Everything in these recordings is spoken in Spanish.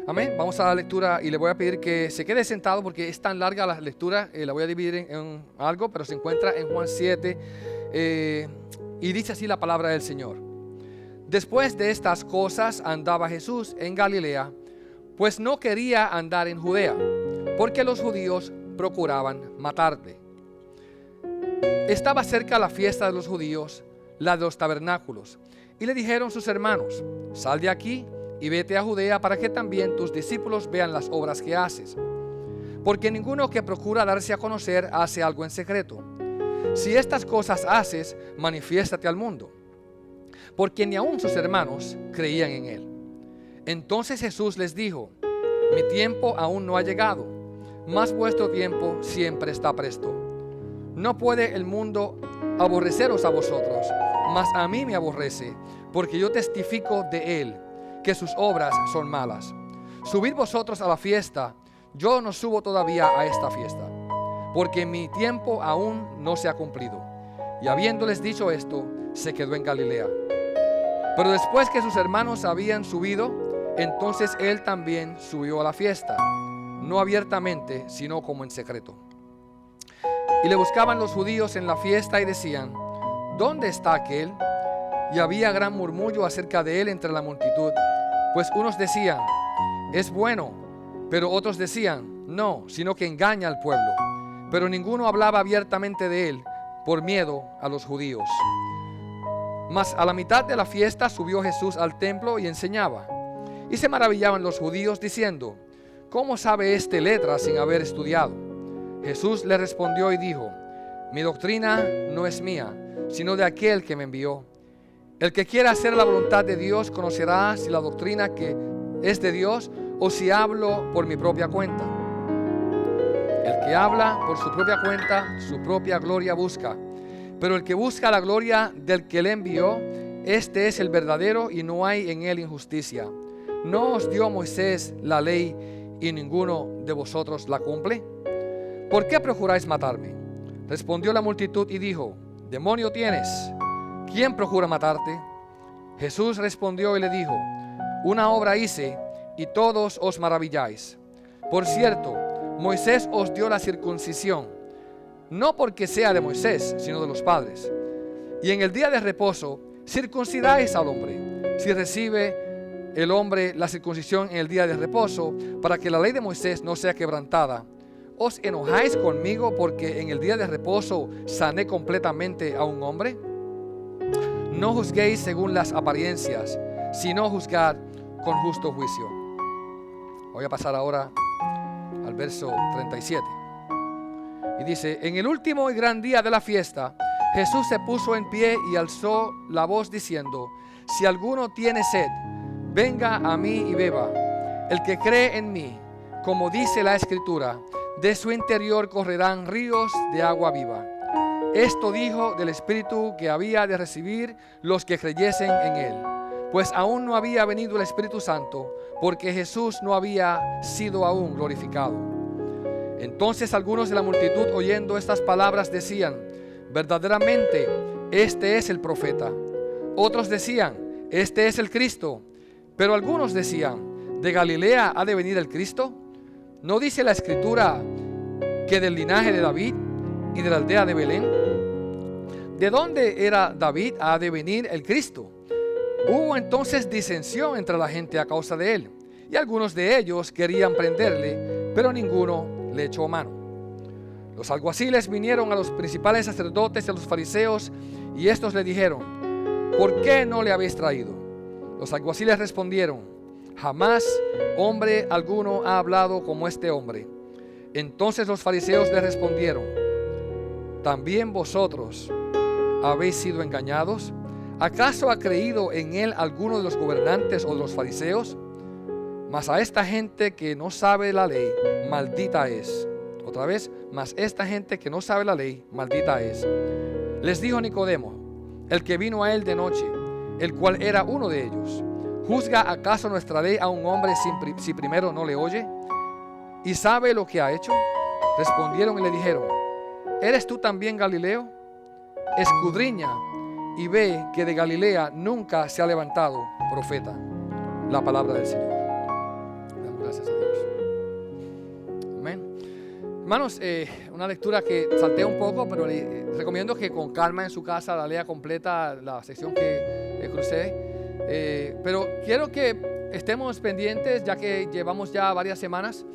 Amén. Vamos a la lectura y le voy a pedir que se quede sentado porque es tan larga la lectura. La voy a dividir en algo, pero se encuentra en Juan 7 y dice así la palabra del Señor. Después de estas cosas andaba Jesús en Galilea, pues no quería andar en Judea, porque los judíos procuraban matarle. Estaba cerca la fiesta de los judíos, la de los tabernáculos, y le dijeron sus hermanos: sal de aquí y vete a Judea para que también tus discípulos vean las obras que haces. Porque ninguno que procura darse a conocer hace algo en secreto. Si estas cosas haces, manifiéstate al mundo. Porque ni aun sus hermanos creían en él. Entonces Jesús les dijo: mi tiempo aún no ha llegado, mas vuestro tiempo siempre está presto. No puede el mundo aborreceros a vosotros, mas a mí me aborrece, porque yo testifico de él que sus obras son malas. Subid vosotros a la fiesta, yo no subo todavía a esta fiesta, porque mi tiempo aún no se ha cumplido. Y habiéndoles dicho esto, se quedó en Galilea. Pero después que sus hermanos habían subido, entonces él también subió a la fiesta, no abiertamente, sino como en secreto. Y le buscaban los judíos en la fiesta y decían: ¿dónde está aquel? Y había gran murmullo acerca de él entre la multitud, pues unos decían: es bueno, pero otros decían: no, sino que engaña al pueblo. Pero ninguno hablaba abiertamente de él por miedo a los judíos. Mas a la mitad de la fiesta subió Jesús al templo y enseñaba. Y se maravillaban los judíos diciendo: ¿cómo sabe este letras sin haber estudiado? Jesús le respondió y dijo: mi doctrina no es mía, sino de aquel que me envió. El que quiera hacer la voluntad de Dios conocerá si la doctrina que es de Dios o si hablo por mi propia cuenta. El que habla por su propia cuenta, su propia gloria busca. Pero el que busca la gloria del que le envió, este es el verdadero y no hay en él injusticia. ¿No os dio Moisés la ley y ninguno de vosotros la cumple? ¿Por qué procuráis matarme? Respondió la multitud y dijo: demonio tienes. ¿Quién procura matarte? Jesús respondió y le dijo: una obra hice y todos os maravilláis. Por cierto, Moisés os dio la circuncisión, no porque sea de Moisés, sino de los padres. Y en el día de reposo circuncidáis al hombre, si recibe el hombre la circuncisión en el día de reposo, para que la ley de Moisés no sea quebrantada. ¿Os enojáis conmigo porque en el día de reposo sané completamente a un hombre? No juzguéis según las apariencias, sino juzgad con justo juicio. Voy a pasar ahora al verso 37. Y dice: en el último y gran día de la fiesta, Jesús se puso en pie y alzó la voz diciendo: si alguno tiene sed, venga a mí y beba. El que cree en mí, como dice la Escritura, de su interior correrán ríos de agua viva. Esto dijo del Espíritu que había de recibir los que creyesen en él, pues aún no había venido el Espíritu Santo, porque Jesús no había sido aún glorificado. Entonces algunos de la multitud, oyendo estas palabras, decían: verdaderamente este es el profeta. Otros decían: este es el Cristo. Pero algunos decían: ¿de Galilea ha de venir el Cristo? ¿No dice la Escritura que del linaje de David y de la aldea de Belén? ¿De dónde era David ha de venir el Cristo? Hubo entonces disensión entre la gente a causa de él, y algunos de ellos querían prenderle, pero ninguno le echó mano. Los alguaciles vinieron a los principales sacerdotes y a los fariseos, y estos le dijeron: ¿por qué no le habéis traído? Los alguaciles respondieron: jamás hombre alguno ha hablado como este hombre. Entonces los fariseos le respondieron: ¿también vosotros habéis sido engañados? ¿Acaso ha creído en él alguno de los gobernantes o de los fariseos? Mas a esta gente que no sabe la ley, maldita es. Otra vez, mas esta gente que no sabe la ley, maldita es. Les dijo Nicodemo, el que vino a él de noche, el cual era uno de ellos: ¿juzga acaso nuestra ley a un hombre si primero no le oye? ¿Y sabe lo que ha hecho? Respondieron y le dijeron: ¿eres tú también Galileo? Escudriña y ve que de Galilea nunca se ha levantado profeta. La palabra del Señor. Damos Hermanos, una lectura que salté un poco, pero le recomiendo que con calma en su casa la lea completa, la sección que crucé. Pero quiero que estemos pendientes, ya que llevamos ya varias semanas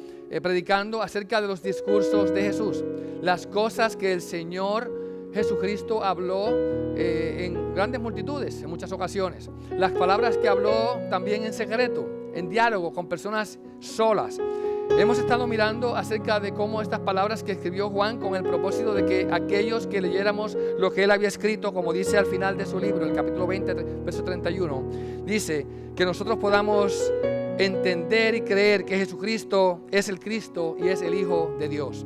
predicando acerca de los discursos de Jesús, las cosas que el Señor Jesucristo habló en grandes multitudes, en muchas ocasiones, las palabras que habló también en secreto, en diálogo con personas solas. Hemos estado mirando acerca de cómo estas palabras que escribió Juan con el propósito de que aquellos que leyéramos lo que él había escrito, como dice al final de su libro, el capítulo 20, verso 31, dice que nosotros podamos entender y creer que Jesucristo es el Cristo y es el Hijo de Dios.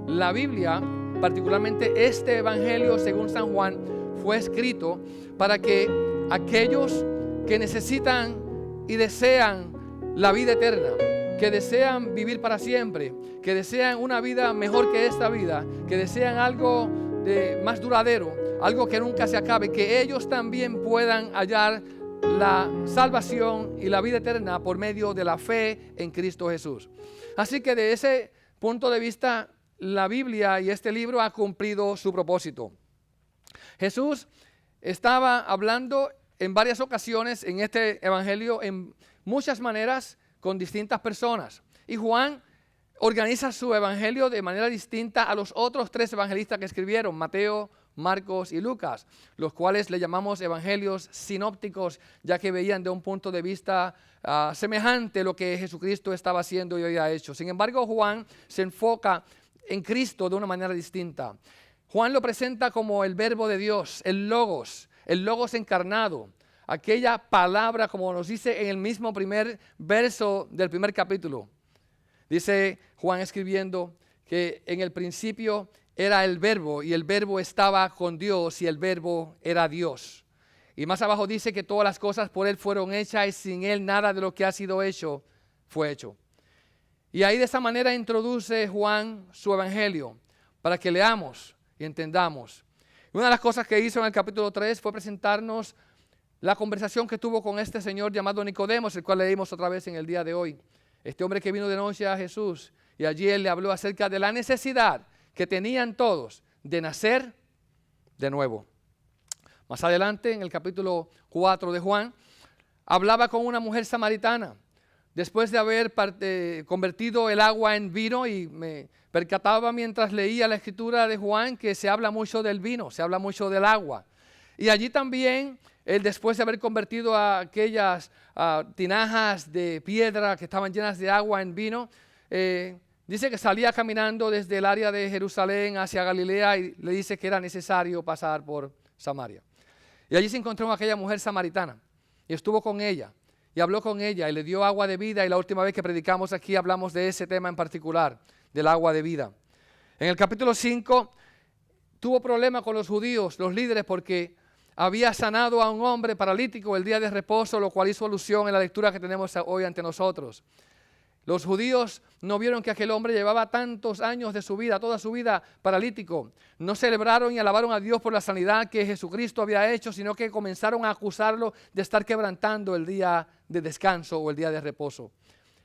La Biblia, particularmente este Evangelio según San Juan, fue escrito para que aquellos que necesitan y desean la vida eterna, que desean vivir para siempre, que desean una vida mejor que esta vida, que desean algo más duradero, algo que nunca se acabe, que ellos también puedan hallar la salvación y la vida eterna por medio de la fe en Cristo Jesús. Así que de ese punto de vista, la Biblia y este libro ha cumplido su propósito. Jesús estaba hablando en varias ocasiones en este evangelio, en muchas maneras, con distintas personas. Y Juan organiza su evangelio de manera distinta a los otros tres evangelistas que escribieron, Mateo, Marcos y Lucas, los cuales le llamamos evangelios sinópticos, ya que veían de un punto de vista semejante lo que Jesucristo estaba haciendo y había hecho. Sin embargo, Juan se enfoca en Cristo de una manera distinta. Juan lo presenta como el verbo de Dios, el Logos encarnado. Aquella palabra, como nos dice en el mismo primer verso del primer capítulo. Dice Juan escribiendo que en el principio era el verbo y el verbo estaba con Dios y el verbo era Dios. Y más abajo dice que todas las cosas por él fueron hechas y sin él nada de lo que ha sido hecho fue hecho. Y ahí de esa manera introduce Juan su evangelio para que leamos y entendamos. Una de las cosas que hizo en el capítulo 3 fue presentarnos la conversación que tuvo con este señor llamado Nicodemos, el cual leímos otra vez en el día de hoy. Este hombre que vino de noche a Jesús y allí él le habló acerca de la necesidad que tenían todos de nacer de nuevo. Más adelante, en el capítulo 4 de Juan, hablaba con una mujer samaritana. Después de haber convertido el agua en vino, y me percataba mientras leía la escritura de Juan que se habla mucho del vino, se habla mucho del agua. Y allí también, él después de haber convertido a aquellas tinajas de piedra que estaban llenas de agua en vino, dice que salía caminando desde el área de Jerusalén hacia Galilea y le dice que era necesario pasar por Samaria. Y allí se encontró con aquella mujer samaritana y estuvo con ella y habló con ella y le dio agua de vida, y la última vez que predicamos aquí hablamos de ese tema en particular, del agua de vida. En el capítulo 5 tuvo problema con los judíos, los líderes, porque había sanado a un hombre paralítico el día de reposo, lo cual hizo alusión en la lectura que tenemos hoy ante nosotros. Los judíos no vieron que aquel hombre llevaba tantos años de su vida, toda su vida paralítico. No celebraron y alabaron a Dios por la sanidad que Jesucristo había hecho, sino que comenzaron a acusarlo de estar quebrantando el día de descanso o el día de reposo.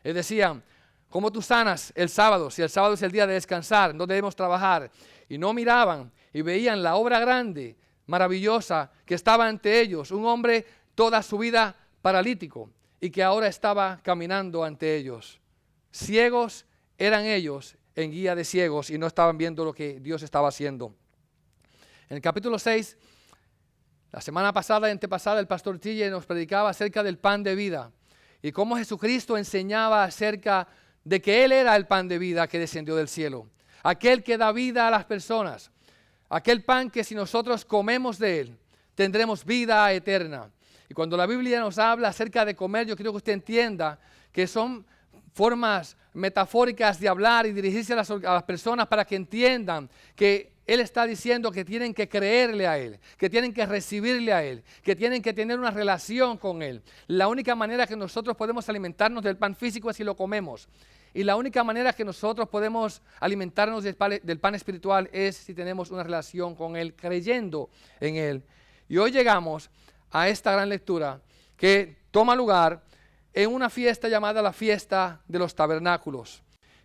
Les decían: ¿cómo tú sanas el sábado? Si el sábado es el día de descansar, no debemos trabajar. Y no miraban y veían la obra grande, maravillosa que estaba ante ellos, un hombre toda su vida paralítico y que ahora estaba caminando ante ellos. Ciegos eran ellos en guía de ciegos y no estaban viendo lo que Dios estaba haciendo. En el capítulo 6, la semana pasada y antepasada, el pastor Tille nos predicaba acerca del pan de vida y cómo Jesucristo enseñaba acerca de que Él era el pan de vida que descendió del cielo, aquel que da vida a las personas. Aquel pan que si nosotros comemos de él, tendremos vida eterna. Y cuando la Biblia nos habla acerca de comer, yo quiero que usted entienda que son formas metafóricas de hablar y dirigirse a las personas para que entiendan que Él está diciendo que tienen que creerle a Él, que tienen que recibirle a Él, que tienen que tener una relación con Él. La única manera que nosotros podemos alimentarnos del pan físico es si lo comemos. Y la única manera que nosotros podemos alimentarnos del pan espiritual es si tenemos una relación con Él, creyendo en Él. Y hoy llegamos a esta gran lectura que toma lugar en una fiesta llamada la fiesta de los tabernáculos.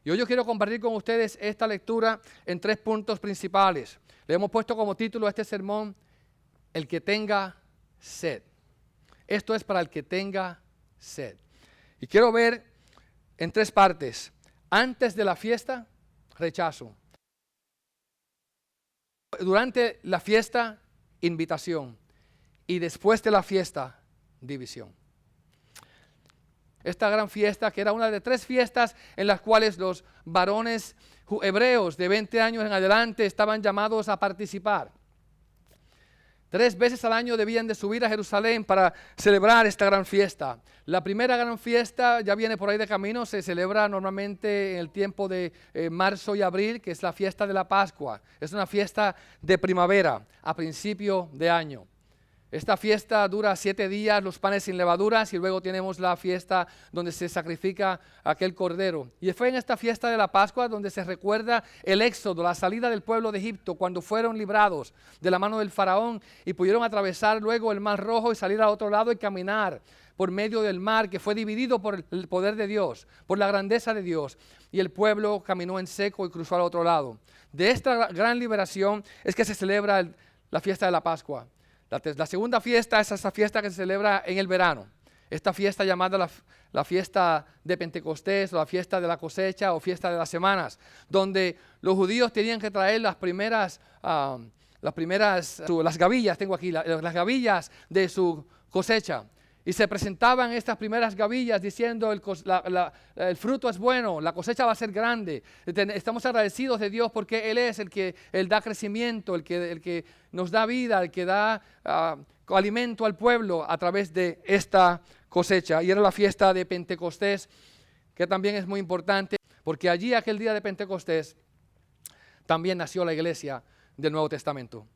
Y hoy yo quiero compartir con ustedes esta lectura en 3 puntos principales. Le hemos puesto como título a este sermón, el que tenga sed. Esto es para el que tenga sed. Y quiero ver en 3 partes. Antes de la fiesta, rechazo. Durante la fiesta, invitación. Y después de la fiesta, división. Esta gran fiesta, que era una de 3 fiestas en las cuales los varones hebreos de 20 años en adelante estaban llamados a participar. 3 veces al año debían de subir a Jerusalén para celebrar esta gran fiesta. La primera gran fiesta ya viene por ahí de camino, se celebra normalmente en el tiempo de marzo y abril, que es la fiesta de la Pascua. Es una fiesta de primavera, a principio de año. Esta fiesta dura 7 días, los panes sin levaduras, y luego tenemos la fiesta donde se sacrifica aquel cordero. Y fue en esta fiesta de la Pascua donde se recuerda el éxodo, la salida del pueblo de Egipto, cuando fueron librados de la mano del faraón y pudieron atravesar luego el mar Rojo y salir al otro lado y caminar por medio del mar que fue dividido por el poder de Dios, por la grandeza de Dios. Y el pueblo caminó en seco y cruzó al otro lado. De esta gran liberación es que se celebra la fiesta de la Pascua. La segunda fiesta es esa fiesta que se celebra en el verano. Esta fiesta llamada la fiesta de Pentecostés, o la fiesta de la cosecha, o fiesta de las semanas, donde los judíos tenían que traer las gavillas, tengo aquí, las gavillas de su cosecha. Y se presentaban estas primeras gavillas diciendo el fruto es bueno, la cosecha va a ser grande. Estamos agradecidos de Dios porque Él es el que da crecimiento, el que nos da vida, el que da alimento al pueblo a través de esta cosecha. Y era la fiesta de Pentecostés, que también es muy importante, porque allí aquel día de Pentecostés también nació la iglesia del Nuevo Testamento.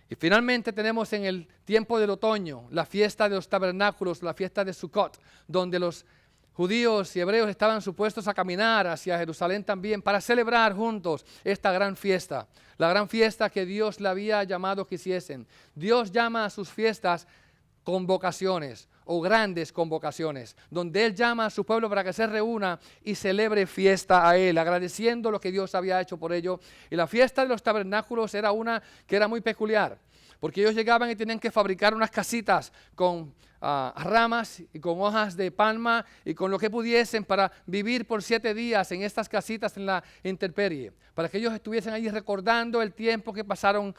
Y finalmente tenemos en el tiempo del otoño la fiesta de los tabernáculos, la fiesta de Sukkot, donde los judíos y hebreos estaban supuestos a caminar hacia Jerusalén también para celebrar juntos esta gran fiesta, la gran fiesta que Dios le había llamado que hiciesen. Dios llama a sus fiestas convocaciones o grandes convocaciones, donde Él llama a su pueblo para que se reúna y celebre fiesta a Él, agradeciendo lo que Dios había hecho por ello. Y la fiesta de los tabernáculos era una que era muy peculiar, porque ellos llegaban y tenían que fabricar unas casitas con ramas y con hojas de palma y con lo que pudiesen para vivir por 7 días en estas casitas en la intemperie, para que ellos estuviesen allí recordando el tiempo que pasaron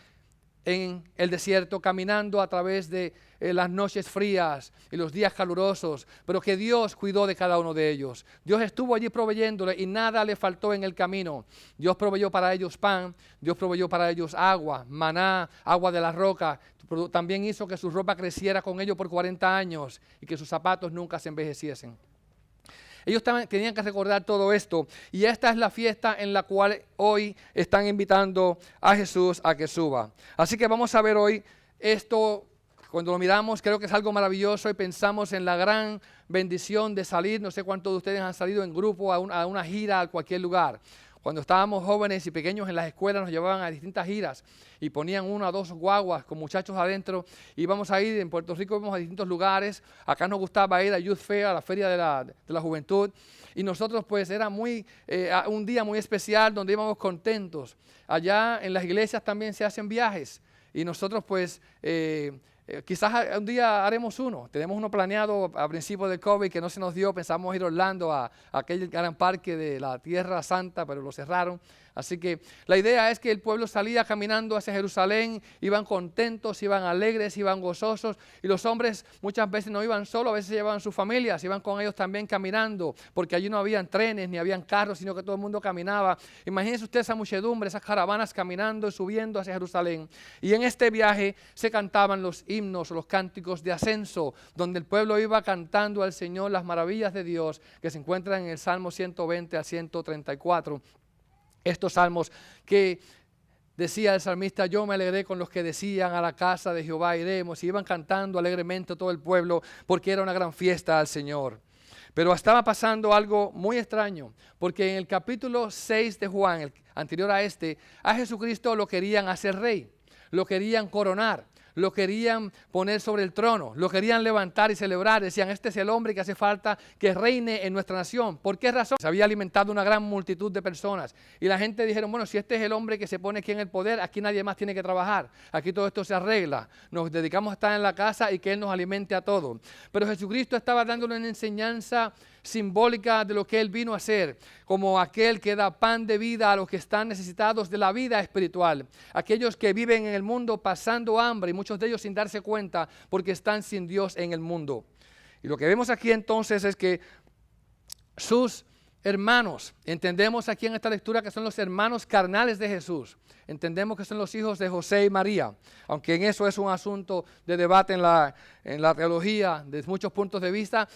en el desierto, caminando a través de las noches frías y los días calurosos, pero que Dios cuidó de cada uno de ellos. Dios estuvo allí proveyéndole y nada le faltó en el camino. Dios proveyó para ellos pan, Dios proveyó para ellos agua, maná, agua de la roca. También hizo que su ropa creciera con ellos por 40 años y que sus zapatos nunca se envejeciesen. Ellos tenían que recordar todo esto, y esta es la fiesta en la cual hoy están invitando a Jesús a que suba. Así que vamos a ver hoy esto. Cuando lo miramos creo que es algo maravilloso y pensamos en la gran bendición de salir. No sé cuántos de ustedes han salido en grupo a una gira a cualquier lugar. Cuando estábamos jóvenes y pequeños en las escuelas nos llevaban a distintas giras y ponían 1 o 2 guaguas con muchachos adentro. Íbamos a ir, en Puerto Rico íbamos a distintos lugares. Acá nos gustaba ir a Youth Fair, a la Feria de la Juventud. Y nosotros pues era un día muy especial donde íbamos contentos. Allá en las iglesias también se hacen viajes y nosotros pues quizás un día haremos uno. Tenemos uno planeado a principios del COVID que no se nos dio. Pensamos ir a Orlando, a aquel gran parque de la Tierra Santa, pero lo cerraron. Así que la idea es que el pueblo salía caminando hacia Jerusalén, iban contentos, iban alegres, iban gozosos, y los hombres muchas veces no iban solos, a veces llevaban sus familias, iban con ellos también caminando, porque allí no habían trenes ni habían carros, sino que todo el mundo caminaba. Imagínense usted esa muchedumbre, esas caravanas caminando y subiendo hacia Jerusalén. Y en este viaje se cantaban los himnos o los cánticos de ascenso, donde el pueblo iba cantando al Señor las maravillas de Dios, que se encuentran en el Salmo 120 al 134. Estos salmos que decía el salmista: yo me alegré con los que decían, a la casa de Jehová iremos, y iban cantando alegremente todo el pueblo, porque era una gran fiesta al Señor. Pero estaba pasando algo muy extraño, porque en el capítulo 6 de Juan, el anterior a este, a Jesucristo lo querían hacer rey, lo querían coronar, lo querían poner sobre el trono, lo querían levantar y celebrar. Decían, este es el hombre que hace falta que reine en nuestra nación. ¿Por qué razón? Se había alimentado una gran multitud de personas. Y la gente dijeron, bueno, si este es el hombre que se pone aquí en el poder, aquí nadie más tiene que trabajar. Aquí todo esto se arregla. Nos dedicamos a estar en la casa y que Él nos alimente a todos. Pero Jesucristo estaba dándole una enseñanza simbólica de lo que Él vino a hacer, como aquel que da pan de vida a los que están necesitados de la vida espiritual, aquellos que viven en el mundo pasando hambre y muchos de ellos sin darse cuenta porque están sin Dios en el mundo. Y lo que vemos aquí entonces es que sus hermanos, entendemos aquí en esta lectura que son los hermanos carnales de Jesús, entendemos que son los hijos de José y María, aunque en eso es un asunto de debate en la teología desde muchos puntos de vista.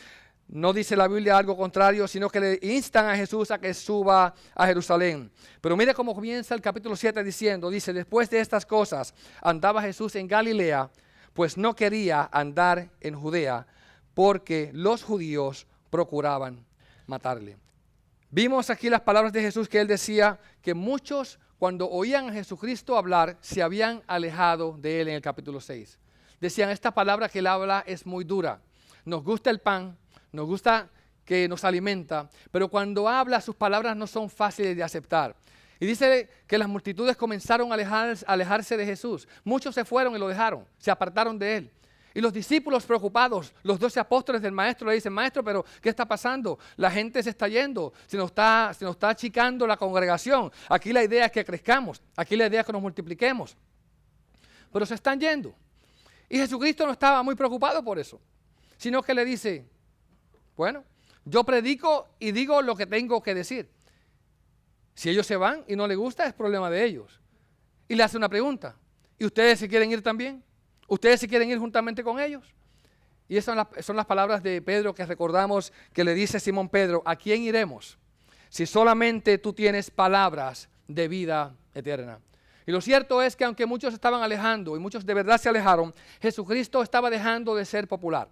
No dice la Biblia algo contrario, sino que le instan a Jesús a que suba a Jerusalén. Pero mire cómo comienza el capítulo 7 diciendo, dice, después de estas cosas andaba Jesús en Galilea, pues no quería andar en Judea, porque los judíos procuraban matarle. Vimos aquí las palabras de Jesús que Él decía que muchos cuando oían a Jesucristo hablar se habían alejado de Él en el capítulo 6. Decían, esta palabra que Él habla es muy dura, nos gusta el pan, nos gusta que nos alimenta, pero cuando habla sus palabras no son fáciles de aceptar. Y dice que las multitudes comenzaron a alejarse de Jesús. Muchos se fueron y lo dejaron, se apartaron de Él. Y los discípulos preocupados, los 12 apóstoles del Maestro le dicen, Maestro, pero ¿qué está pasando? La gente se está yendo, se nos está achicando la congregación. Aquí la idea es que crezcamos, aquí la idea es que nos multipliquemos. Pero se están yendo. Y Jesucristo no estaba muy preocupado por eso, sino que le dice, bueno, yo predico y digo lo que tengo que decir. Si ellos se van y no les gusta, es problema de ellos. Y le hace una pregunta. ¿Y ustedes se quieren ir también? ¿Ustedes se quieren ir juntamente con ellos? Y esas son las palabras de Pedro que recordamos que le dice Simón Pedro, ¿a quién iremos? Si solamente tú tienes palabras de vida eterna. Y lo cierto es que aunque muchos estaban alejando y muchos de verdad se alejaron, Jesucristo estaba dejando de ser popular.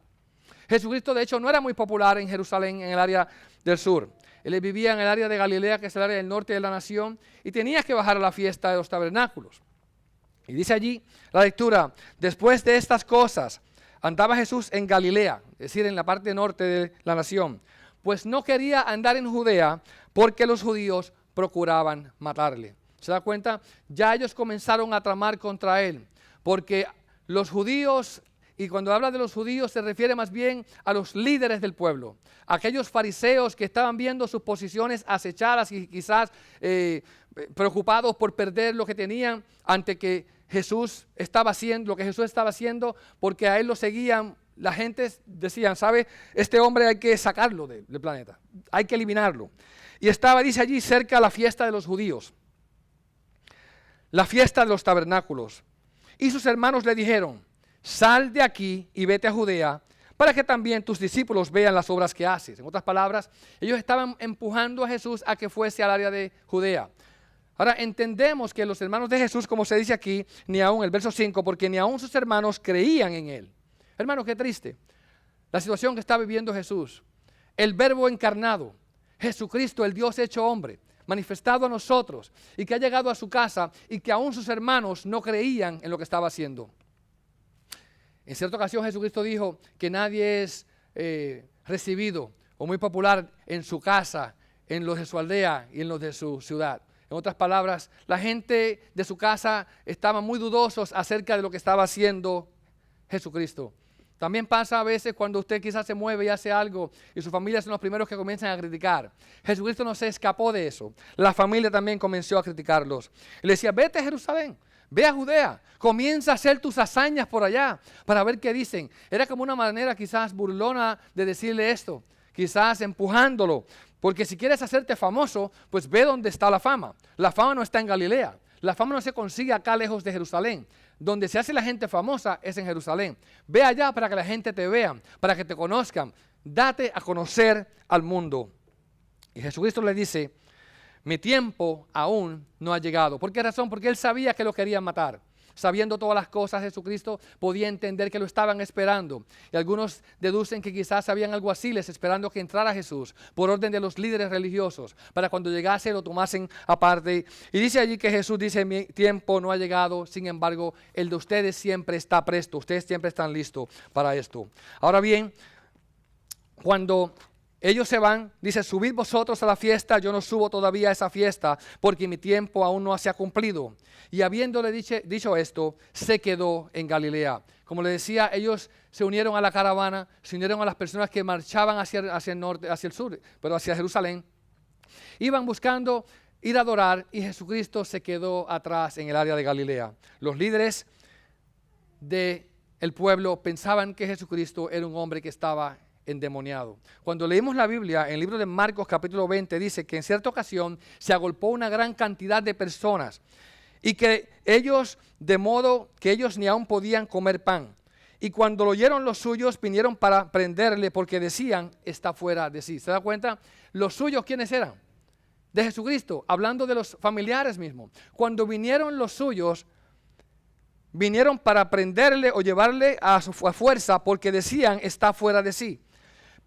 Jesucristo de hecho no era muy popular en Jerusalén, en el área del sur. Él vivía en el área de Galilea, que es el área del norte de la nación, y tenía que bajar a la fiesta de los tabernáculos. Y dice allí la lectura, después de estas cosas andaba Jesús en Galilea, es decir, en la parte norte de la nación, pues no quería andar en Judea porque los judíos procuraban matarle. ¿Se da cuenta? Ya ellos comenzaron a tramar contra él, porque los judíos, y cuando habla de los judíos se refiere más bien a los líderes del pueblo, aquellos fariseos que estaban viendo sus posiciones acechadas y quizás preocupados por perder lo que tenían ante que Jesús estaba haciendo, lo que Jesús estaba haciendo, porque a él lo seguían. La gente decían, ¿sabe? Este hombre hay que sacarlo del planeta, hay que eliminarlo. Y estaba, dice allí, cerca la fiesta de los judíos, la fiesta de los tabernáculos. Y sus hermanos le dijeron, sal de aquí y vete a Judea, para que también tus discípulos vean las obras que haces. En otras palabras, ellos estaban empujando a Jesús a que fuese al área de Judea. Ahora entendemos que los hermanos de Jesús, como se dice aquí, ni aún, el verso 5, porque ni aún sus hermanos creían en él. Hermano, qué triste la situación que está viviendo Jesús. El verbo encarnado, Jesucristo, el Dios hecho hombre, manifestado a nosotros y que ha llegado a su casa y que aún sus hermanos no creían en lo que estaba haciendo. En cierta ocasión Jesucristo dijo que nadie es recibido o muy popular en su casa, en los de su aldea y en los de su ciudad. En otras palabras, la gente de su casa estaba muy dudosos acerca de lo que estaba haciendo Jesucristo. También pasa a veces cuando usted quizás se mueve y hace algo y su familia son los primeros que comienzan a criticar. Jesucristo no se escapó de eso. La familia también comenzó a criticarlos. Y le decía, vete a Jerusalén, ve a Judea, comienza a hacer tus hazañas por allá para ver qué dicen. Era como una manera quizás burlona de decirle esto, quizás empujándolo. Porque si quieres hacerte famoso, pues ve dónde está la fama. La fama no está en Galilea. La fama no se consigue acá lejos de Jerusalén. Donde se hace la gente famosa es en Jerusalén. Ve allá para que la gente te vea, para que te conozcan. Date a conocer al mundo. Y Jesucristo le dice, mi tiempo aún no ha llegado. ¿Por qué razón? Porque él sabía que lo querían matar. sabiendo todas las cosas, Jesucristo podía entender que lo estaban esperando. Y algunos deducen que quizás habían alguaciles esperando que entrara Jesús por orden de los líderes religiosos, para cuando llegase lo tomasen aparte. Y dice allí que Jesús dice: mi tiempo no ha llegado, sin embargo, el de ustedes siempre está presto, ustedes siempre están listos para esto. Ahora bien, cuando ellos se van, dice: subid vosotros a la fiesta, yo no subo todavía a esa fiesta, porque mi tiempo aún no se ha cumplido. Y habiéndole dicho esto, se quedó en Galilea. Como le decía, ellos se unieron a la caravana, se unieron a las personas que marchaban hacia el norte, hacia el sur, pero hacia Jerusalén. Iban buscando ir a adorar, y Jesucristo se quedó atrás en el área de Galilea. Los líderes del pueblo pensaban que Jesucristo era un hombre que estaba endemoniado. Cuando leímos la Biblia, en el libro de Marcos capítulo 20, dice que en cierta ocasión se agolpó una gran cantidad de personas y que ellos, de modo que ellos ni aún podían comer pan. Y cuando lo oyeron los suyos, vinieron para prenderle, porque decían: está fuera de sí. ¿Se da cuenta? Los suyos, ¿quiénes eran? De Jesucristo, hablando de los familiares mismos. Cuando vinieron los suyos, vinieron para prenderle o llevarle a fuerza, porque decían: está fuera de sí.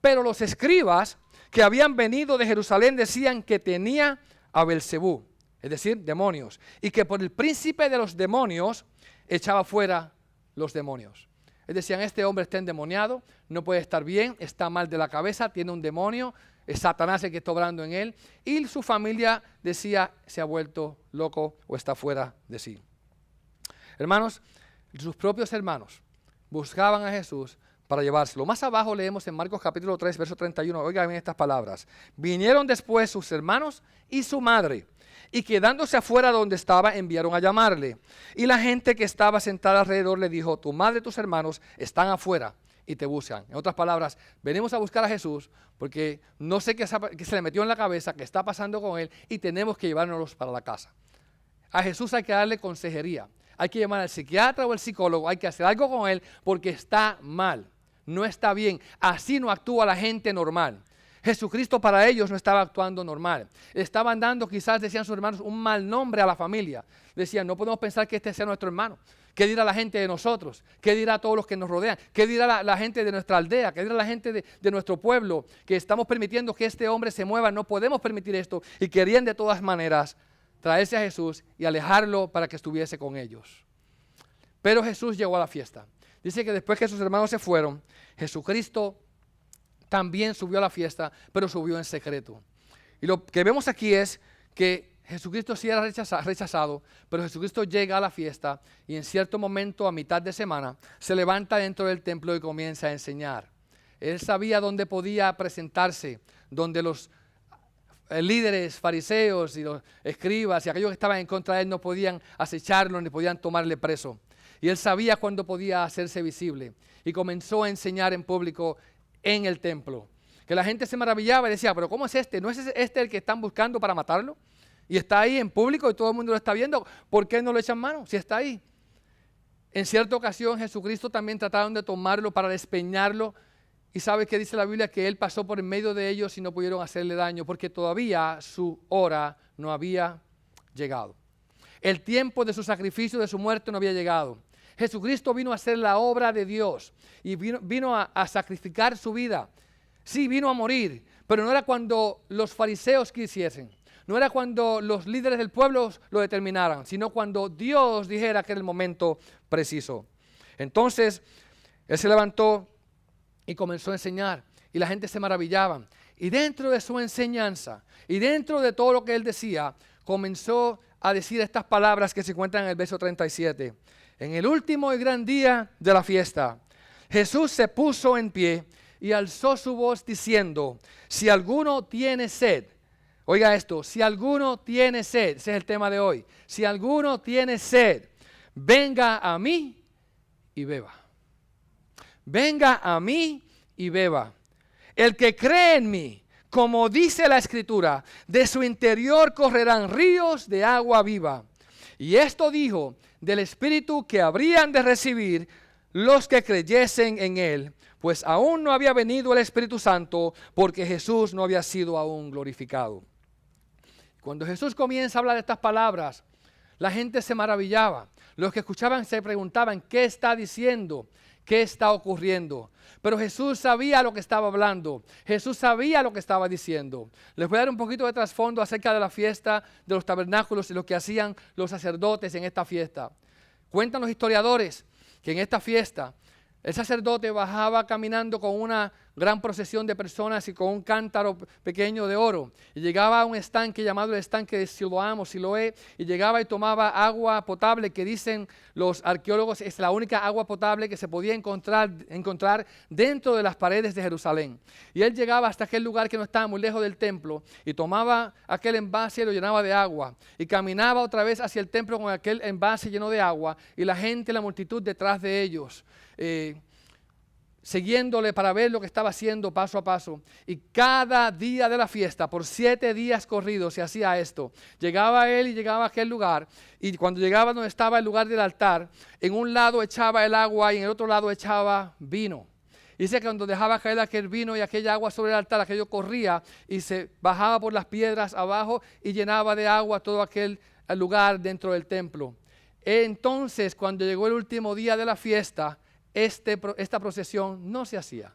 Pero los escribas que habían venido de Jerusalén decían que tenía a Belcebú, es decir, demonios, y que por el príncipe de los demonios echaba fuera los demonios. Decían: este hombre está endemoniado, no puede estar bien, está mal de la cabeza, tiene un demonio, es Satanás el que está obrando en él. Y su familia decía: se ha vuelto loco o está fuera de sí. Hermanos, sus propios hermanos buscaban a Jesús para llevárselo. Más abajo leemos en Marcos capítulo 3, verso 31, oigan bien estas palabras: vinieron después sus hermanos y su madre, y quedándose afuera donde estaba, enviaron a llamarle. Y la gente que estaba sentada alrededor le dijo: tu madre y tus hermanos están afuera y te buscan. En otras palabras, venimos a buscar a Jesús porque no sé qué se le metió en la cabeza, qué está pasando con él, y tenemos que llevárnoslos para la casa. A Jesús hay que darle consejería, hay que llamar al psiquiatra o al psicólogo, hay que hacer algo con él porque está mal, no está bien. Así no actúa la gente normal. Jesucristo para ellos no estaba actuando normal. Estaban dando, quizás decían sus hermanos, un mal nombre a la familia. Decían: no podemos pensar que este sea nuestro hermano. ¿Qué dirá la gente de nosotros? ¿Qué dirá todos los que nos rodean? ¿Qué dirá la gente de nuestra aldea? ¿Qué dirá la gente de nuestro pueblo? Que estamos permitiendo que este hombre se mueva. No podemos permitir esto. Y querían de todas maneras traerse a Jesús y alejarlo para que estuviese con ellos. Pero Jesús llegó a la fiesta. Dice que después que sus hermanos se fueron, Jesucristo también subió a la fiesta, pero subió en secreto. Y lo que vemos aquí es que Jesucristo sí era rechazado, pero Jesucristo llega a la fiesta y en cierto momento, a mitad de semana, se levanta dentro del templo y comienza a enseñar. Él sabía dónde podía presentarse, donde los líderes fariseos y los escribas y aquellos que estaban en contra de él no podían acecharlo ni podían tomarle preso. Y él sabía cuándo podía hacerse visible y comenzó a enseñar en público en el templo. Que la gente se maravillaba y decía: pero ¿cómo es este? ¿No es este el que están buscando para matarlo? Y está ahí en público y todo el mundo lo está viendo. ¿Por qué no lo echan mano si está ahí? En cierta ocasión Jesucristo también trataron de tomarlo para despeñarlo. Y ¿sabe qué dice la Biblia? Que él pasó por en medio de ellos y no pudieron hacerle daño porque todavía su hora no había llegado. El tiempo de su sacrificio, de su muerte no había llegado. Jesucristo vino a hacer la obra de Dios y vino a sacrificar su vida. Sí, vino a morir, pero no era cuando los fariseos quisiesen, no era cuando los líderes del pueblo lo determinaran, sino cuando Dios dijera que era el momento preciso. Entonces, él se levantó y comenzó a enseñar y la gente se maravillaba. Y dentro de su enseñanza y dentro de todo lo que él decía, comenzó a decir estas palabras que se encuentran en el verso 37. En el último y gran día de la fiesta, Jesús se puso en pie y alzó su voz diciendo: si alguno tiene sed, oiga esto, si alguno tiene sed, ese es el tema de hoy, si alguno tiene sed, venga a mí y beba. Venga a mí y beba. El que cree en mí, como dice la Escritura, de su interior correrán ríos de agua viva. Y esto dijo del Espíritu que habrían de recibir los que creyesen en él, pues aún no había venido el Espíritu Santo, porque Jesús no había sido aún glorificado. Cuando Jesús comienza a hablar de estas palabras, la gente se maravillaba. Los que escuchaban se preguntaban, ¿qué está diciendo? ¿Qué está ocurriendo? Pero Jesús sabía lo que estaba hablando. Jesús sabía lo que estaba diciendo. Les voy a dar un poquito de trasfondo acerca de la fiesta de los tabernáculos y lo que hacían los sacerdotes en esta fiesta. Cuentan los historiadores que en esta fiesta el sacerdote bajaba caminando con una gran procesión de personas y con un cántaro pequeño de oro. Y llegaba a un estanque llamado el estanque de Siloam o Siloé, y llegaba y tomaba agua potable, que dicen los arqueólogos es la única agua potable que se podía encontrar dentro de las paredes de Jerusalén. Y él llegaba hasta aquel lugar que no estaba muy lejos del templo y tomaba aquel envase y lo llenaba de agua. Y caminaba otra vez hacia el templo con aquel envase lleno de agua, y la gente, la multitud detrás de ellos, siguiéndole para ver lo que estaba haciendo paso a paso. Y cada día de la fiesta, por 7 días corridos, se hacía esto. Llegaba él y llegaba a aquel lugar, y cuando llegaba donde estaba el lugar del altar, en un lado echaba el agua y en el otro lado echaba vino. Dice que cuando dejaba caer aquel vino y aquella agua sobre el altar, aquello corría y se bajaba por las piedras abajo y llenaba de agua todo aquel lugar dentro del templo. Entonces, cuando llegó el último día de la fiesta, esta procesión no se hacía.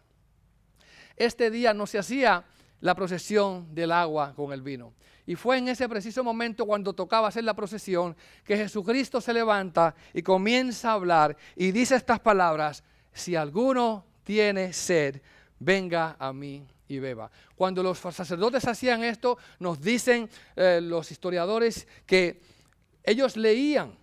Este día no se hacía la procesión del agua con el vino. Y fue en ese preciso momento, cuando tocaba hacer la procesión, que Jesucristo se levanta y comienza a hablar y dice estas palabras: si alguno tiene sed, venga a mí y beba. Cuando los sacerdotes hacían esto, nos dicen los historiadores que ellos leían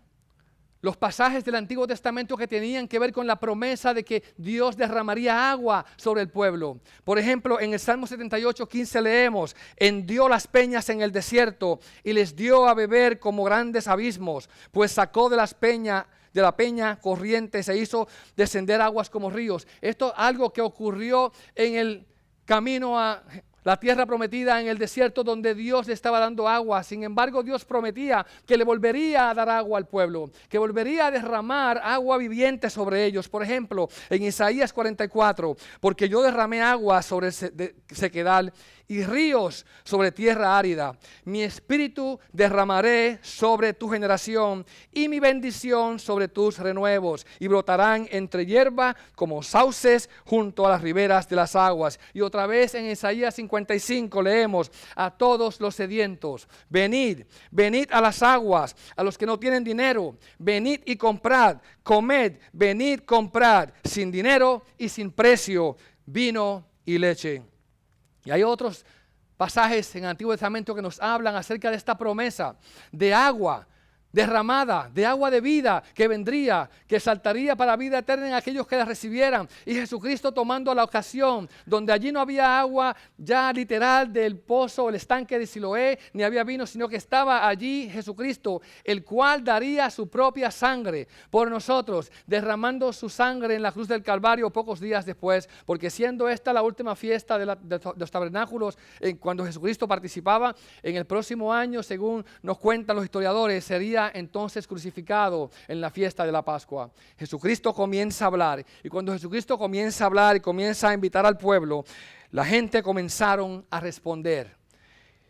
los pasajes del Antiguo Testamento que tenían que ver con la promesa de que Dios derramaría agua sobre el pueblo. Por ejemplo, en el Salmo 78:15 leemos: hendió las peñas en el desierto y les dio a beber como grandes abismos, pues sacó de la peña corrientes e hizo descender aguas como ríos. Esto es algo que ocurrió en el camino a la tierra prometida, en el desierto, donde Dios le estaba dando agua. Sin embargo, Dios prometía que le volvería a dar agua al pueblo, que volvería a derramar agua viviente sobre ellos. Por ejemplo, en Isaías 44, porque yo derramé agua sobre sequedal y ríos sobre tierra árida. Mi espíritu derramaré sobre tu generación y mi bendición sobre tus renuevos, y brotarán entre hierba como sauces junto a las riberas de las aguas. Y otra vez en Isaías 55 leemos: a todos los sedientos, venid, venid a las aguas, a los que no tienen dinero, venid y comprad, comed, venid, comprad, sin dinero y sin precio, vino y leche. Y hay otros pasajes en el Antiguo Testamento que nos hablan acerca de esta promesa de agua derramada, de agua de vida que vendría, que saltaría para vida eterna en aquellos que la recibieran. Y Jesucristo tomando la ocasión donde allí no había agua ya literal del pozo, el estanque de Siloé, ni había vino, sino que estaba allí Jesucristo, el cual daría su propia sangre por nosotros, derramando su sangre en la cruz del Calvario pocos días después, porque siendo esta la última fiesta de los tabernáculos, cuando Jesucristo participaba, en el próximo año, según nos cuentan los historiadores, sería entonces crucificado en la fiesta de la Pascua. Jesucristo comienza a hablar, y cuando Jesucristo comienza a hablar y comienza a invitar al pueblo, la gente comenzaron a responder.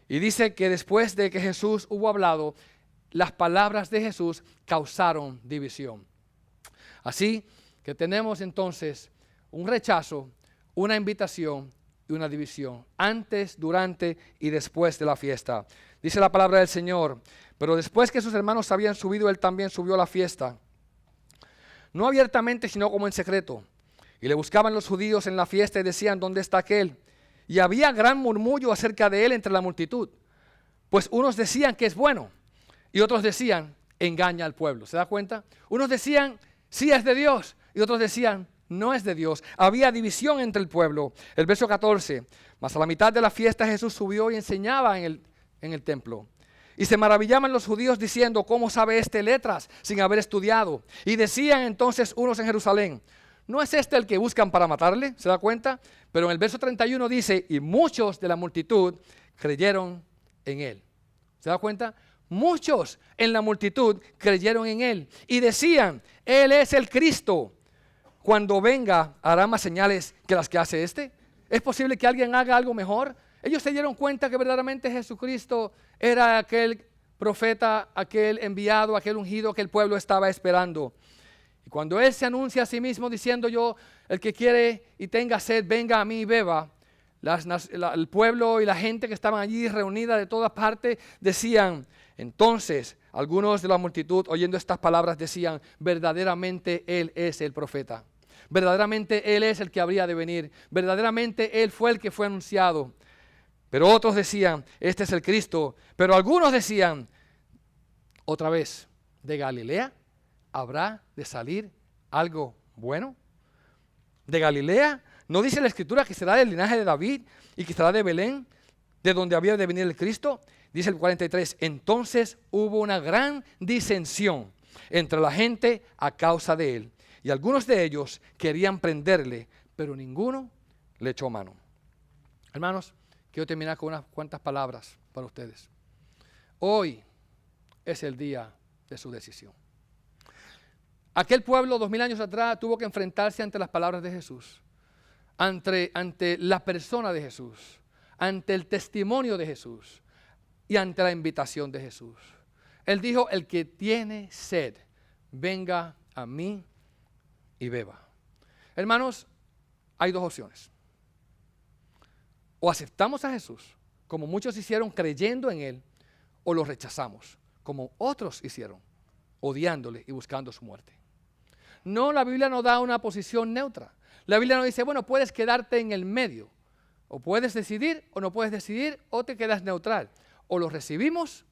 Y dice que después de que Jesús hubo hablado, las palabras de Jesús causaron división. Así que tenemos entonces un rechazo, una invitación y una división, antes, durante y después de la fiesta. Dice la palabra del Señor: pero después que sus hermanos habían subido, él también subió a la fiesta, no abiertamente, sino como en secreto. Y le buscaban los judíos en la fiesta y decían: ¿dónde está aquel? Y había gran murmullo acerca de él entre la multitud, pues unos decían que es bueno y otros decían: engaña al pueblo. ¿Se da cuenta? Unos decían: sí es de Dios, y otros decían: no es de Dios. Había división entre el pueblo. El verso 14: mas a la mitad de la fiesta Jesús subió y enseñaba en el templo. Y se maravillaban los judíos diciendo: ¿cómo sabe este letras sin haber estudiado? Y decían entonces unos en Jerusalén: ¿no es este el que buscan para matarle? ¿Se da cuenta? Pero en el verso 31 dice: y muchos de la multitud creyeron en él. ¿Se da cuenta? Muchos en la multitud creyeron en él y decían: él es el Cristo. Cuando venga, hará más señales que las que hace este. ¿Es posible que alguien haga algo mejor? Ellos se dieron cuenta que verdaderamente Jesucristo era aquel profeta, aquel enviado, aquel ungido que el pueblo estaba esperando. Y cuando Él se anuncia a sí mismo diciendo: yo, el que quiere y tenga sed, venga a mí y beba, el pueblo y la gente que estaban allí reunida de todas partes decían, entonces algunos de la multitud oyendo estas palabras decían: verdaderamente Él es el profeta, verdaderamente Él es el que habría de venir, verdaderamente Él fue el que fue anunciado. Pero otros decían: este es el Cristo. Pero algunos decían otra vez: ¿de Galilea habrá de salir algo bueno? ¿De Galilea? ¿No dice la Escritura que será del linaje de David y que será de Belén, de donde había de venir el Cristo? Dice el 43, entonces hubo una gran disensión entre la gente a causa de él. Y algunos de ellos querían prenderle, pero ninguno le echó mano. Hermanos, quiero terminar con unas cuantas palabras para ustedes. Hoy es el día de su decisión. Aquel pueblo 2000 años atrás tuvo que enfrentarse ante las palabras de Jesús, ante la persona de Jesús, ante el testimonio de Jesús y ante la invitación de Jesús. Él dijo: el que tiene sed, venga a mí y beba. Hermanos, hay dos opciones. O aceptamos a Jesús, como muchos hicieron creyendo en Él, o lo rechazamos, como otros hicieron, odiándole y buscando su muerte. No, la Biblia no da una posición neutra. La Biblia no dice, bueno, puedes quedarte en el medio. O puedes decidir o no puedes decidir, o te quedas neutral. O lo recibimos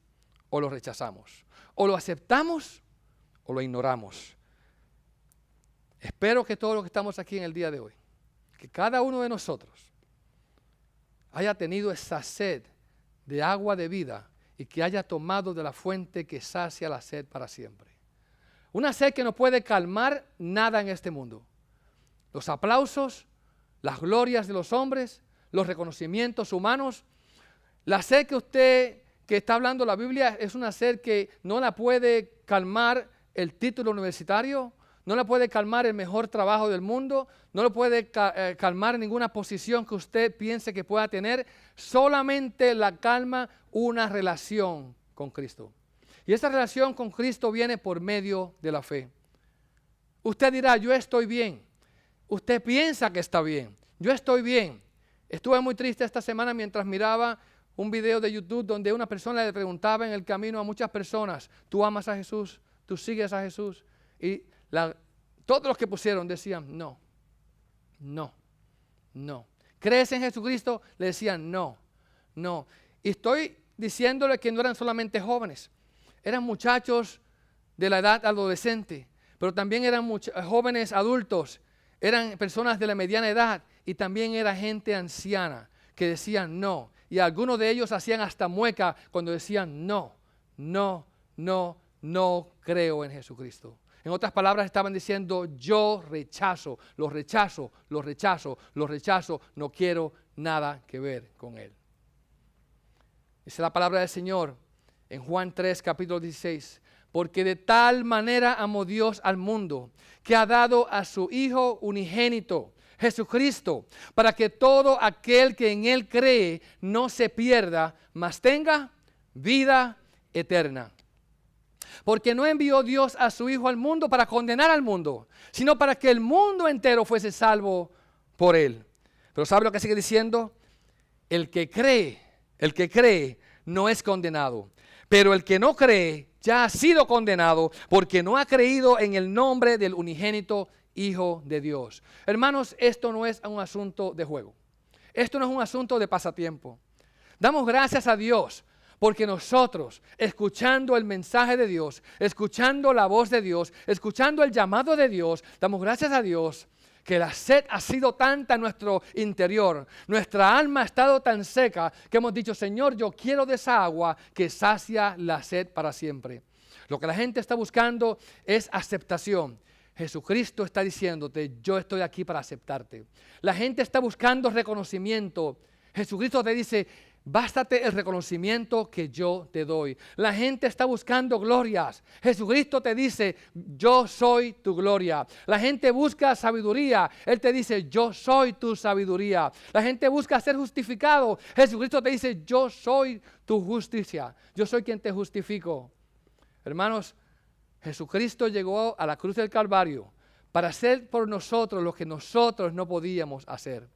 o lo rechazamos. O lo aceptamos o lo ignoramos. Espero que todos los que estamos aquí en el día de hoy, que cada uno de nosotros haya tenido esa sed de agua de vida y que haya tomado de la fuente que sacia la sed para siempre. Una sed que no puede calmar nada en este mundo. Los aplausos, las glorias de los hombres, los reconocimientos humanos. La sed que está hablando la Biblia es una sed que no la puede calmar el título universitario, no la puede calmar el mejor trabajo del mundo, no lo puede calmar ninguna posición que usted piense que pueda tener. Solamente la calma una relación con Cristo. Y esa relación con Cristo viene por medio de la fe. Usted dirá, yo estoy bien. Usted piensa que está bien. Yo estoy bien. Estuve muy triste esta semana mientras miraba un video de YouTube donde una persona le preguntaba en el camino a muchas personas, ¿tú amas a Jesús? ¿Tú sigues a Jesús? Y todos los que pusieron decían, no, no, no. ¿Crees en Jesucristo? Le decían, no, no. Y estoy diciéndole que no eran solamente jóvenes. Eran muchachos de la edad adolescente, pero también eran jóvenes adultos, eran personas de la mediana edad y también era gente anciana que decían no. Y algunos de ellos hacían hasta mueca cuando decían no, no, no, no creo en Jesucristo. En otras palabras estaban diciendo yo rechazo, lo rechazo, lo rechazo, lo rechazo, no quiero nada que ver con Él. Esa es la palabra del Señor. En Juan 3, capítulo 16, porque de tal manera amó Dios al mundo, que ha dado a su Hijo unigénito, Jesucristo, para que todo aquel que en Él cree no se pierda, mas tenga vida eterna. Porque no envió Dios a su Hijo al mundo para condenar al mundo, sino para que el mundo entero fuese salvo por Él. Pero ¿sabe lo que sigue diciendo? El que cree no es condenado. Pero el que no cree ya ha sido condenado porque no ha creído en el nombre del unigénito Hijo de Dios. Hermanos, esto no es un asunto de juego. Esto no es un asunto de pasatiempo. Damos gracias a Dios porque nosotros, escuchando el mensaje de Dios, escuchando la voz de Dios, escuchando el llamado de Dios, damos gracias a Dios que la sed ha sido tanta en nuestro interior, nuestra alma ha estado tan seca que hemos dicho, Señor, yo quiero de esa agua que sacia la sed para siempre. Lo que la gente está buscando es aceptación. Jesucristo está diciéndote, yo estoy aquí para aceptarte. La gente está buscando reconocimiento. Jesucristo te dice, Bástate el reconocimiento que yo te doy. La gente está buscando glorias. Jesucristo te dice, yo soy tu gloria. La gente busca sabiduría. Él te dice, yo soy tu sabiduría. La gente busca ser justificado. Jesucristo te dice, yo soy tu justicia. Yo soy quien te justifico. Hermanos, Jesucristo llegó a la cruz del Calvario para hacer por nosotros lo que nosotros no podíamos hacer.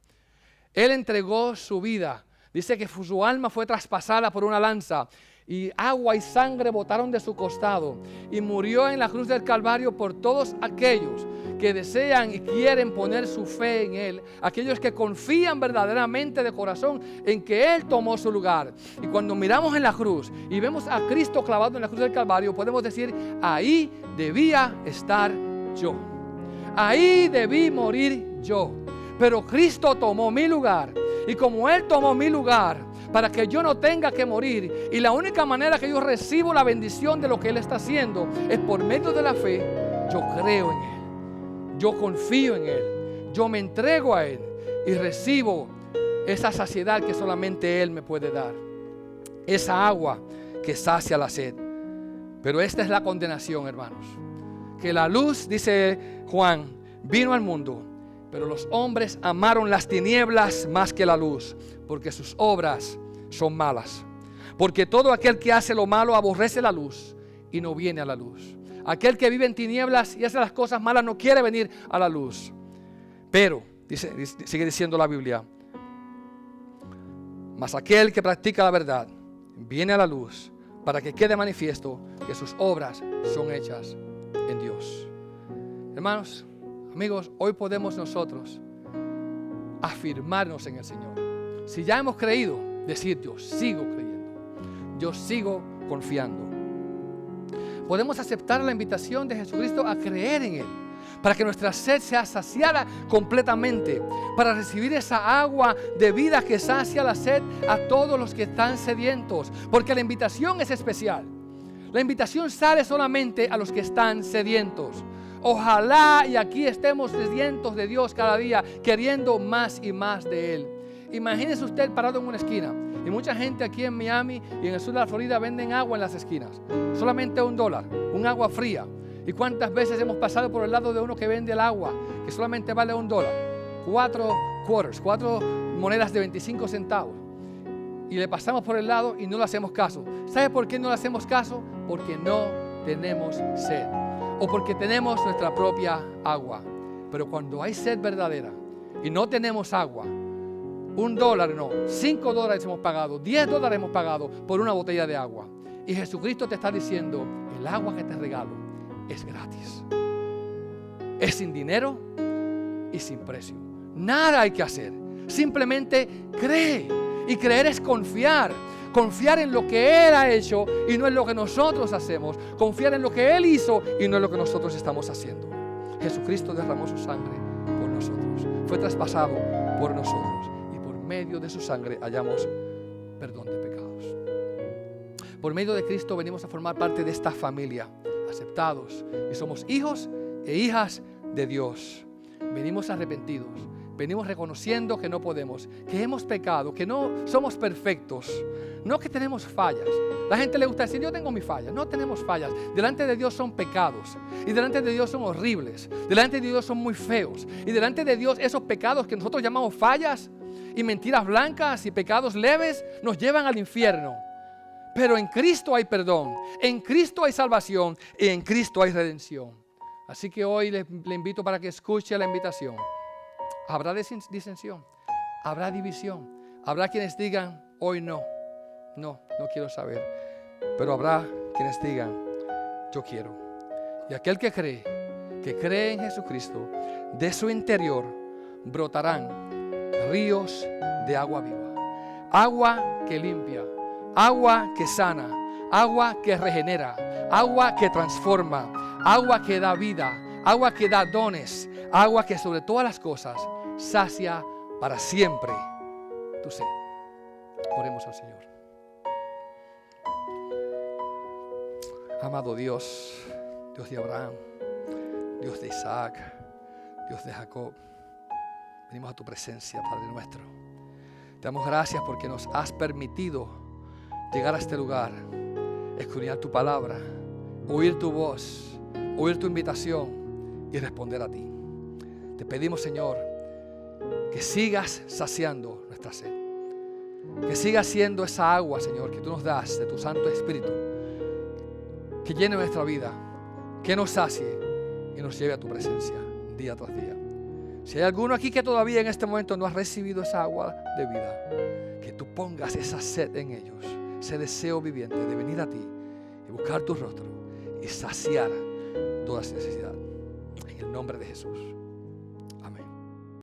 Él entregó su vida. Dice que su alma fue traspasada por una lanza y agua y sangre botaron de su costado y murió en la cruz del Calvario por todos aquellos que desean y quieren poner su fe en Él, aquellos que confían verdaderamente de corazón en que Él tomó su lugar. Y cuando miramos en la cruz y vemos a Cristo clavado en la cruz del Calvario, podemos decir, ahí debía estar yo, ahí debí morir yo, pero Cristo tomó mi lugar. Y como Él tomó mi lugar para que yo no tenga que morir, y la única manera que yo recibo la bendición de lo que Él está haciendo es por medio de la fe, yo creo en Él, yo confío en Él, yo me entrego a Él y recibo esa saciedad que solamente Él me puede dar, esa agua que sacia la sed. Pero esta es la condenación, hermanos, que la luz, dice Juan, vino al mundo, pero los hombres amaron las tinieblas más que la luz, porque sus obras son malas. Porque todo aquel que hace lo malo aborrece la luz y no viene a la luz. Aquel que vive en tinieblas y hace las cosas malas no quiere venir a la luz. Pero, sigue diciendo la Biblia, mas aquel que practica la verdad viene a la luz para que quede manifiesto que sus obras son hechas en Dios. Hermanos, amigos, hoy podemos nosotros afirmarnos en el Señor. Si ya hemos creído, decir yo sigo creyendo, yo sigo confiando. Podemos aceptar la invitación de Jesucristo a creer en Él, para que nuestra sed sea saciada completamente, para recibir esa agua de vida que sacia la sed a todos los que están sedientos, porque la invitación es especial. La invitación sale solamente a los que están sedientos. Ojalá y aquí estemos sedientos de Dios cada día, queriendo más y más de Él. Imagínese usted parado en una esquina, y mucha gente aquí en Miami y en el sur de la Florida venden agua en las esquinas, solamente $1, un agua fría. ¿Y cuántas veces hemos pasado por el lado de uno que vende el agua, que solamente vale $1? 4 quarters, 4 monedas de 25 centavos. Y le pasamos por el lado y no le hacemos caso. ¿Sabe por qué no le hacemos caso? Porque no tenemos sed, o porque tenemos nuestra propia agua. Pero cuando hay sed verdadera y no tenemos agua, $1 no, $5 hemos pagado, $10 hemos pagado por una botella de agua. Y Jesucristo te está diciendo, el agua que te regalo es gratis, es sin dinero y sin precio. Nada hay que hacer, simplemente cree. Y creer es confiar. Confiar en lo que Él ha hecho y no en lo que nosotros hacemos. Confiar en lo que Él hizo y no en lo que nosotros estamos haciendo. Jesucristo derramó su sangre por nosotros. Fue traspasado por nosotros. Y por medio de su sangre hallamos perdón de pecados. Por medio de Cristo venimos a formar parte de esta familia, aceptados. Y somos hijos e hijas de Dios. Venimos arrepentidos. Venimos reconociendo que no podemos, que hemos pecado, que no somos perfectos, no que tenemos fallas. La gente le gusta decir, yo tengo mis fallas. No tenemos fallas. Delante de Dios son pecados. Y delante de Dios son horribles. Delante de Dios son muy feos. Y delante de Dios esos pecados que nosotros llamamos fallas y mentiras blancas y pecados leves nos llevan al infierno. Pero en Cristo hay perdón, en Cristo hay salvación y en Cristo hay redención. Así que hoy le invito para que escuche la invitación. Habrá disensión, habrá división, habrá quienes digan, hoy no quiero saber. Pero habrá quienes digan, yo quiero. Y aquel que cree en Jesucristo, de su interior brotarán ríos de agua viva. Agua que limpia, agua que sana, agua que regenera, agua que transforma, agua que da vida, agua que da dones, agua que sobre todas las cosas sacia para siempre tu sed. Oremos al Señor. Amado Dios, Dios de Abraham, Dios de Isaac, Dios de Jacob, venimos a tu presencia, Padre nuestro. Te damos gracias porque nos has permitido llegar a este lugar, escudriñar tu palabra, oír tu voz, oír tu invitación y responder a ti. Te pedimos, Señor, que sigas saciando nuestra sed, que sigas siendo esa agua, Señor, que tú nos das de tu Santo Espíritu, que llene nuestra vida, que nos sacie y nos lleve a tu presencia día tras día. Si hay alguno aquí que todavía en este momento no ha recibido esa agua de vida, que tú pongas esa sed en ellos, ese deseo viviente de venir a ti y buscar tu rostro y saciar toda necesidad. En el nombre de Jesús.